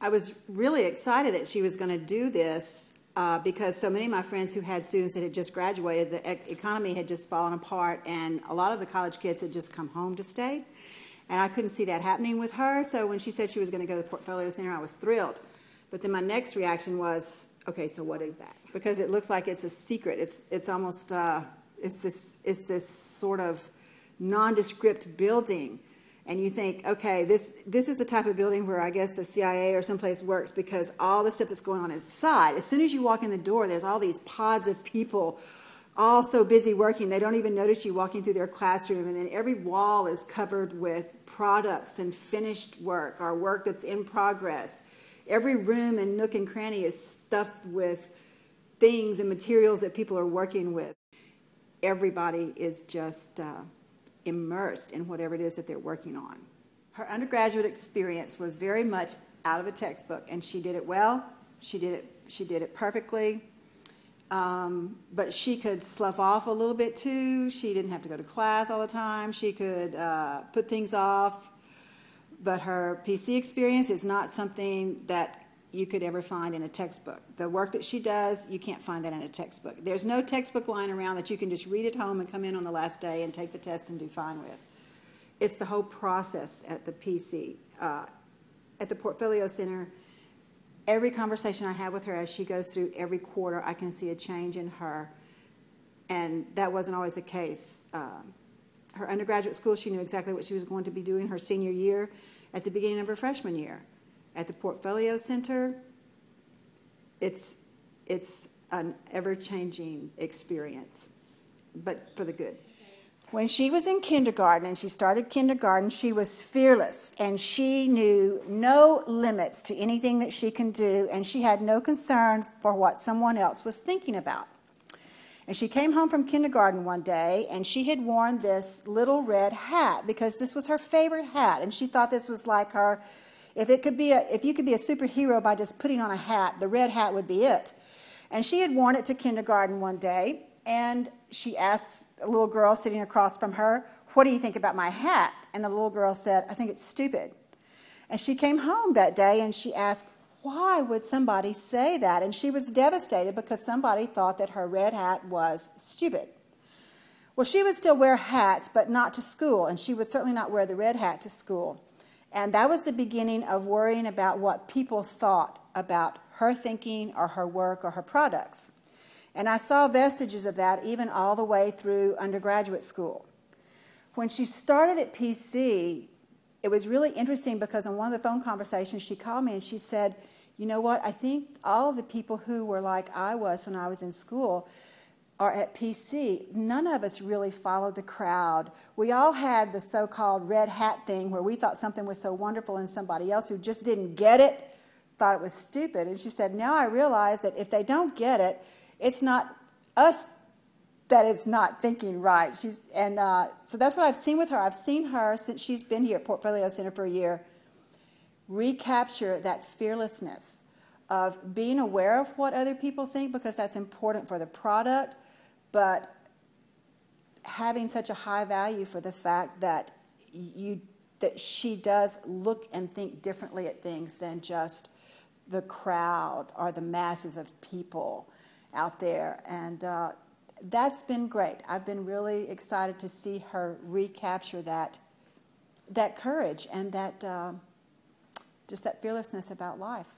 I was really excited that she was going to do this because so many of my friends who had students that had just graduated, the economy had just fallen apart, and a lot of the college kids had just come home to stay. And I couldn't see that happening with her, so when she said she was going to go to the Portfolio Center, I was thrilled. But then my next reaction was, okay, so what is that? Because it looks like it's a secret. It's almost, it's this sort of nondescript building. And you think, okay, this is the type of building where I guess the CIA or someplace works, because all the stuff that's going on inside, as soon as you walk in the door, there's all these pods of people all so busy working, they don't even notice you walking through their classroom, and then every wall is covered with products and finished work or work that's in progress. Every room and nook and cranny is stuffed with things and materials that people are working with. Everybody is just immersed in whatever it is that they're working on. Her undergraduate experience was very much out of a textbook, and she did it well. She did it perfectly. But she could slough off a little bit too. She didn't have to go to class all the time. She could put things off. But her PC experience is not something that you could ever find in a textbook. The work that she does, you can't find that in a textbook. There's no textbook lying around that you can just read at home and come in on the last day and take the test and do fine with. It's the whole process at the PC. At the Portfolio Center, every conversation I have with her as she goes through every quarter, I can see a change in her. And that wasn't always the case. Her undergraduate school, she knew exactly what she was going to be doing her senior year at the beginning of her freshman year. At the Portfolio Center, it's an ever-changing experience, but for the good. When she was in kindergarten and she started kindergarten, she was fearless, and she knew no limits to anything that she can do, and she had no concern for what someone else was thinking about. And she came home from kindergarten one day, and she had worn this little red hat because this was her favorite hat, and she thought this was like her. If you could be a superhero by just putting on a hat, the red hat would be it. And she had worn it to kindergarten one day, and she asked a little girl sitting across from her, "What do you think about my hat?" And the little girl said, "I think it's stupid." And she came home that day and she asked, why would somebody say that? And she was devastated because somebody thought that her red hat was stupid. Well, she would still wear hats, but not to school, and she would certainly not wear the red hat to school. And that was the beginning of worrying about what people thought about her thinking or her work or her products. And I saw vestiges of that even all the way through undergraduate school. When she started at PC, it was really interesting because in one of the phone conversations she called me and she said, "You know what, I think all of the people who were like I was when I was in school are at PC. None of us really followed the crowd. We all had the so-called red hat thing where we thought something was so wonderful and somebody else who just didn't get it thought it was stupid." And she said, "Now I realize that if they don't get it, it's not us that is not thinking right." So that's what I've seen with her. I've seen her, since she's been here at Portfolio Center for a year, recapture that fearlessness of being aware of what other people think, because that's important for the product, but having such a high value for the fact that she does look and think differently at things than just the crowd or the masses of people out there. And that's been great. I've been really excited to see her recapture that courage and that just that fearlessness about life.